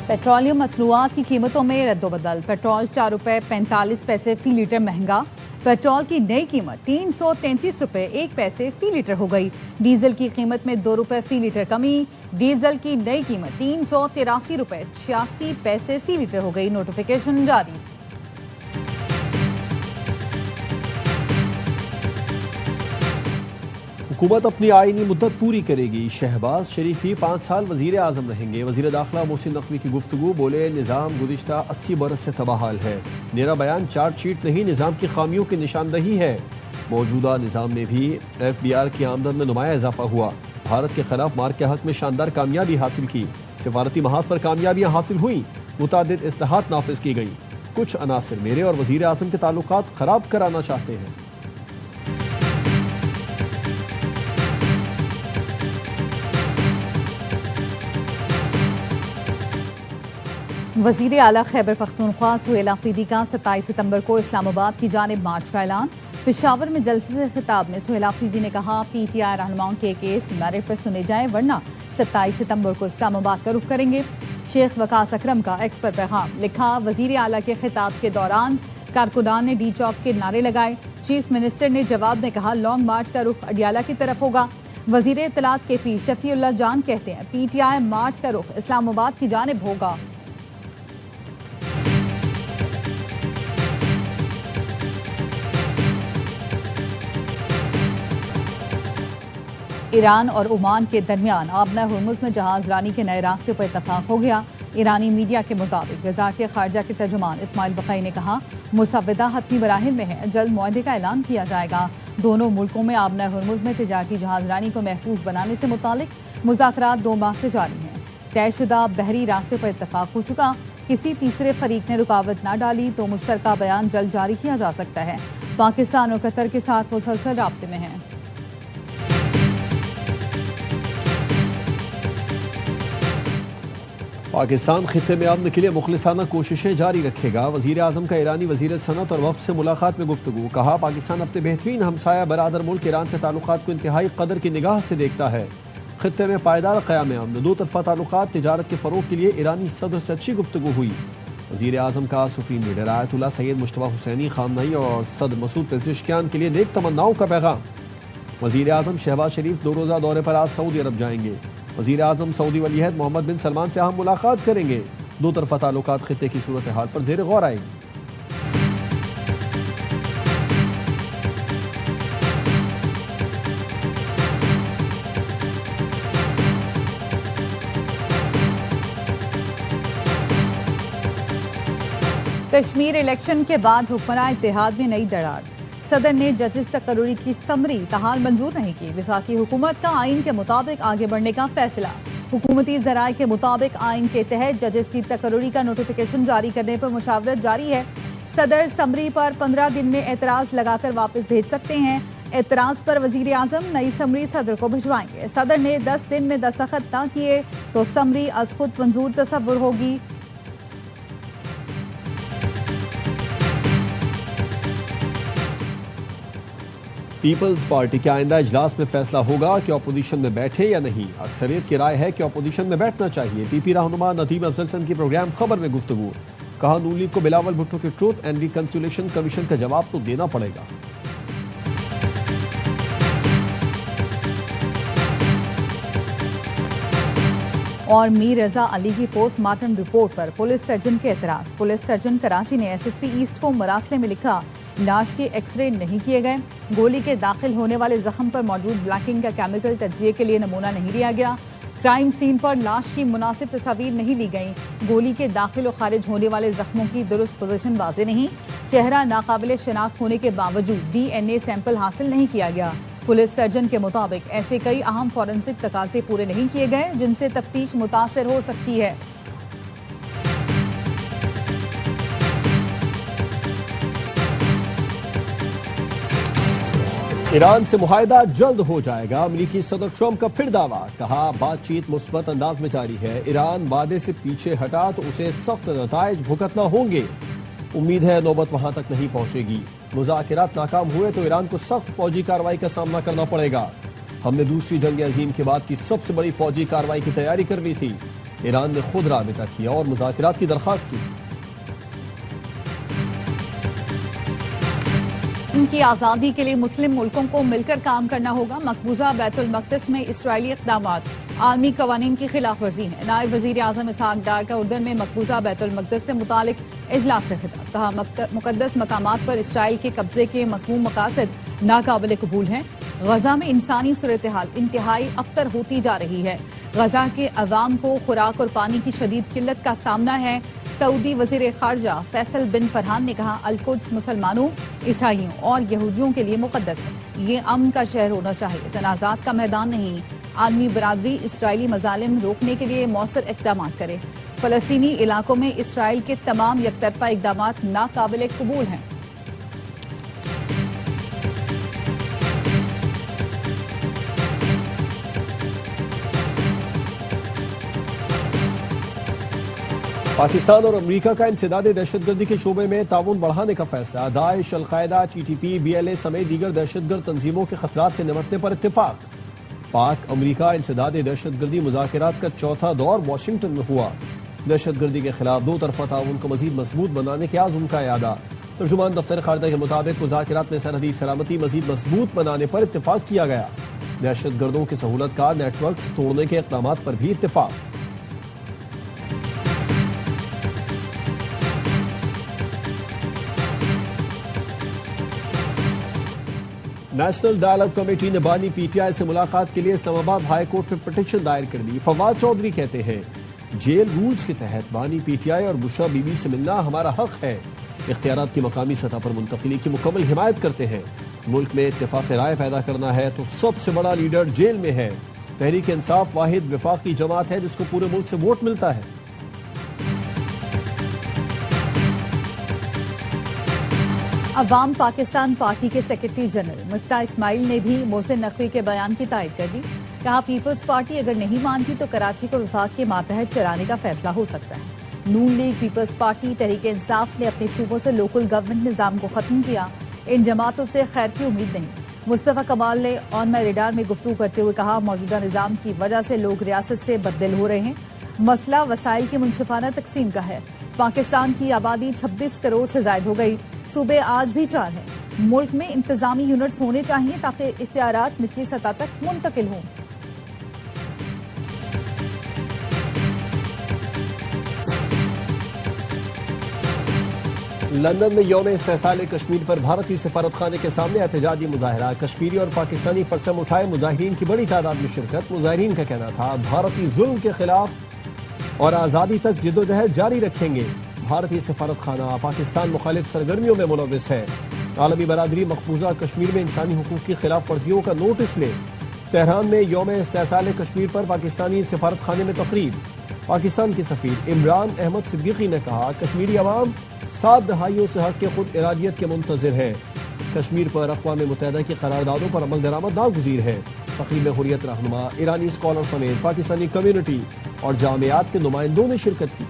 Petroleum मसनूआत की कीमतों में रद्दोबदल। पेट्रोल 4 रुपये 45 पैसे फी लीटर महंगा। पेट्रोल की नई कीमत 333 रुपये 1 पैसे फी लीटर हो गई। डीजल की कीमत में 2 रुपये फी लीटर कमी। डीजल की नई कीमत 383 रुपये 86 पैसे फी लीटर हो गई। नोटिफिकेशन जारी। हुकूमत अपनी आईनी मुद्दत पूरी करेगी। शहबाज शरीफी 5 साल वजीर आजम रहेंगे। वजीर दाखिला मोहसिन नकवी की गुफ्तगू, बोले निज़ाम गुज़िश्ता 80 बरस से तबाहाल है। मेरा बयान चार्जशीट नहीं, निज़ाम की खामियों की निशानदही है। मौजूदा निज़ाम में भी FBR की आमदन में नुमाया इजाफा हुआ। भारत के खिलाफ मार के हक में शानदार कामयाबी हासिल की। सिफारती महाज पर कामयाबियाँ हासिल हुई। मुतादिद इस्लाहात नाफिज की गई। कुछ अनासिर मेरे और वजीर आजम के ताल्लुकात खराब कराना चाहते हैं। वज़ीर आला खैबर पख्तूनख्वा सुहेल आफरीदी का 27 सितंबर को इस्लामाबाद की जानिब मार्च का ऐलान। पेशावर में जलसे से खिताब में सुहेल आफरीदी ने कहा, PTI रहनुमाओं के केस मेरिट पर सुने जाएं, वरना 27 सितंबर को इस्लामाबाद का रुख करेंगे। शेख वकास अकरम का एक्स पर पैगाम लिखा, वज़ीर आला के खिताब के दौरान कारकुनान ने डी चौक के नारे लगाए। चीफ मिनिस्टर ने जवाब में कहा, लॉन्ग मार्च का रुख अडियाला की तरफ होगा। वज़ीर इत्तलात KP शफीउल्लाह जान कहते हैं, PTI मार्च का रुख इस्लामाबाद की जानिब होगा। ईरान और ओमान के दरमियान आबना हुर्मुज में जहाज रानी के नए रास्ते पर इत्तफाक हो गया। ईरानी मीडिया के मुताबिक वज़ारत ख़ारजा के तर्जुमान इस्माइल बक़ई ने कहा, मुसव्वदा हतमी मराहिल में है, जल्द मुआहदे का ऐलान किया जाएगा। दोनों मुल्कों में आबना हुर्मुज में तिजारती जहाज रानी को महफूज बनाने से मुतालिक मुज़ाकरात 2 माह से जारी हैं। तयशुदा बहरी रास्ते पर इत्तफाक हो चुका। किसी तीसरे फरीक ने रुकावट न डाली तो मुश्तरका बयान जल्द जारी किया जा सकता है। पाकिस्तान और कतर के साथ मुसलसल राब्ते में है। पाकिस्तान खित्ते में अमन के लिए मुखलिसाना कोशिशें जारी रखेगा। वज़ीर आज़म का ईरानी वज़ीर सनत और वफ़द से मुलाकात में गुफ्तगू, कहा पाकिस्तान अपने बेहतरीन हमसाया बरादर मुल्क ईरान से ताल्लुकात को इंतहाई कदर की निगाह से देखता है। खित्ते में पायदार क़याम अमन, 2 तरफ़ा ताल्लुकात, तिजारत के फ़रोग़ के लिए ईरानी सदर से अच्छी गुफ्तगू हुई। वज़ीर आज़म का supreme leader Ayatollah Syed Mojtaba Hosseini Khamenei और सदर मसूद पेज़ेश्कियान के लिए नेक तमन्नाओं का पैगाम। वज़ीर आज़म शहबाज शरीफ 2 रोज़ा दौरे पर आज सऊदी अरब जाएंगे। वज़ीर आज़म सऊदी वलीअहद मोहम्मद बिन सलमान से अहम मुलाकात करेंगे। 2 तरफ़ा ताल्लुकात खित्ते की सूरत हाल पर ज़ेर गौर आएगी। कश्मीर इलेक्शन के बाद हुक्मरान इत्तेहाद में नई दरार। सदर ने जजेस तकर्री की समरी तहाल मंजूर नहीं की। वफाकी हुकूमत का आइन के मुताबिक आगे बढ़ने का फैसला। हुकूमती ज़राए के मुताबिक आइन के तहत जजेस की तकर्री का नोटिफिकेशन जारी करने पर मुशावरत जारी है। सदर समरी पर 15 दिन में एतराज़ लगाकर वापस भेज सकते हैं। एतराज़ पर वज़ीर आज़म नई समरी सदर को भिजवाएंगे। सदर ने 10 दिन में दस्तखत न किए तो समरी अज खुद मंजूर तस्वुर होगी। पीपल्स पार्टी के आइंदा इजलास में फैसला होगा कि अपोजिशन में बैठे या नहीं। अक्सरियत की राय है कि अपोजिशन में बैठना चाहिए। PP रहनुमा नदीम अफजल चंद की प्रोग्राम खबर में गुफ्तगू, कहा नून लीग को बिलावल भुट्टो के ट्रूथ एंड रिकंसिलिएशन कमीशन का जवाब तो देना पड़ेगा। और मीर रजा अली की पोस्टमार्टम रिपोर्ट पर पुलिस सर्जन के एतराज़। पुलिस सर्जन कराची ने SSP ईस्ट को मरासले में लिखा, लाश के एक्सरे नहीं किए गए। गोली के दाखिल होने वाले जख्म पर मौजूद ब्लैकिंग का केमिकल तज्जिए के लिए नमूना नहीं लिया गया। क्राइम सीन पर लाश की मुनासिब तस्वीर नहीं ली गई। गोली के दाखिल और खारिज होने वाले जख्मों की दुरुस्त पोजीशन वाज़े नहीं। चेहरा नाकाबिले शनाख्त होने के बावजूद DNA सैंपल हासिल नहीं किया गया। पुलिस सर्जन के मुताबिक ऐसे कई अहम फॉरेंसिक तकाज़े पूरे नहीं किए गए जिनसे तफ्तीश मुतासर हो सकती है। ईरान से मुआहदा जल्द हो जाएगा। अमेरिकी सदर ट्रंप का फिर दावा, कहा बातचीत मुस्बत अंदाज में जारी है। ईरान वादे से पीछे हटा तो उसे सख्त नताइज भुगतना होंगे। उम्मीद है नौबत वहां तक नहीं पहुंचेगी। मुज़ाकिरात नाकाम हुए तो ईरान को सख्त फौजी कार्रवाई का सामना करना पड़ेगा। हमने दूसरी जंग अजीम के बाद की सबसे बड़ी फौजी कार्रवाई की तैयारी कर ली थी। ایران نے خود رابطہ کیا اور مذاکرات کی درخواست کی۔ ان کی آزادی کے لیے مسلم ملکوں کو مل کر کام کرنا ہوگا۔ مقبوضہ بیت المقدس میں اسرائیلی اقدامات عالمی قوانین کی خلاف ورزی ہیں۔ نائب وزیر اعظم اسحاق ڈار کا اردن میں مقبوضہ بیت المقدس سے متعلق اجلاس سے خطاب، کہا مقدس مقامات پر اسرائیل کے قبضے کے مذموم مقاصد ناقابل قبول ہیں۔ غزہ میں انسانی صورتحال انتہائی ابتر ہوتی جا رہی ہے۔ غزہ کے عوام کو خوراک اور پانی کی شدید قلت کا سامنا ہے۔ سعودی وزیر خارجہ فیصل بن فرحان نے کہا القدس مسلمانوں، عیسائیوں اور یہودیوں کے لیے مقدس ہے، یہ امن کا شہر ہونا چاہیے، تنازعات کا میدان نہیں۔ عالمی برادری اسرائیلی مظالم روکنے کے لیے مؤثر اقدامات کرے۔ فلسطینی علاقوں میں اسرائیل کے تمام یک طرفہ اقدامات ناقابل قبول ہیں۔ پاکستان اور امریکہ کا انسداد دہشت گردی کے شعبے میں تعاون بڑھانے کا فیصلہ، داعش، القاعدہ، T T P, B L A سمیت دیگر دہشت گرد تنظیموں کے خطرات سے نمٹنے پر اتفاق۔ پاک امریکہ انسداد دہشت گردی مذاکرات کا چوتھا دور واشنگٹن میں ہوا۔ دہشت گردی کے خلاف دو طرفہ تعاون کو مزید مضبوط بنانے کے عزم کا اعادہ۔ ترجمان دفتر خارجہ کے مطابق مذاکرات میں سرحدی سلامتی مزید مضبوط بنانے پر اتفاق کیا گیا۔ دہشت گردوں کے سہولت کار نیٹ ورکس توڑنے کے اقدامات پر بھی اتفاق۔ نیشنل ڈائیلاگ کمیٹی نے بانی پی ٹی آئی سے ملاقات کے لیے اسلام آباد ہائی کورٹ میں پٹیشن دائر کر دی۔ فواد چودھری کہتے ہیں جیل رولز کے تحت بانی پی ٹی آئی اور بشرا بی بی سے ملنا ہمارا حق ہے۔ اختیارات کی مقامی سطح پر منتقلی کی مکمل حمایت کرتے ہیں۔ ملک میں اتفاق رائے پیدا کرنا ہے تو سب سے بڑا لیڈر جیل میں ہے۔ تحریک انصاف واحد وفاقی جماعت ہے جس کو پورے ملک سے ووٹ ملتا ہے۔ عوام پاکستان پارٹی کے سیکرٹری جنرل مفتاح اسماعیل نے بھی محسن نقوی کے بیان کی تائید کر دی، کہا پیپلز پارٹی اگر نہیں مانتی تو کراچی کو وفاق کے ماتحت چلانے کا فیصلہ ہو سکتا ہے۔ نون league, Peoples party, Tehreek Insaf نے اپنے صوبوں سے لوکل گورنمنٹ نظام کو ختم کیا، ان جماعتوں سے خیر کی امید نہیں۔ مصطفیٰ کمال نے آن مائی ریڈار میں گفتگو کرتے ہوئے کہا موجودہ نظام کی وجہ سے لوگ ریاست سے بددل ہو رہے ہیں، مسئلہ وسائل کی منصفانہ تقسیم کا ہے۔ پاکستان کی آبادی 26 کروڑ سے زائد ہو گئی، صوبے آج بھی 4 ہیں۔ ملک میں انتظامی یونٹس ہونے چاہیے تاکہ اختیارات نچلی سطح تک منتقل ہوں۔ لندن میں یوم استحصال کشمیر پر بھارتی سفارت خانے کے سامنے احتجاجی مظاہرہ، کشمیری اور پاکستانی پرچم اٹھائے، مظاہرین کی بڑی تعداد میں شرکت۔ مظاہرین کا کہنا تھا بھارتی ظلم کے خلاف اور آزادی تک جدوجہد جاری رکھیں گے۔ بھارتی سفارت خانہ پاکستان مخالف سرگرمیوں میں ملوث ہے۔ عالمی برادری مقبوضہ کشمیر میں انسانی حقوق کی خلاف ورزیوں کا نوٹس لے۔ تہران میں یوم استحصال کشمیر پر پاکستانی سفارت خانے میں تقریب۔ پاکستان کے سفیر عمران احمد صدیقی نے کہا کشمیری عوام 7 دہائیوں سے حق کے خود ارادیت کے منتظر ہیں۔ کشمیر پر اقوام متحدہ کی قراردادوں پر عمل درآمد ناگزیر ہے۔ تقریب میں حریت رہنما، ایرانی اسکالر سمیت پاکستانی کمیونٹی اور جامعات کے نمائندوں نے شرکت کی۔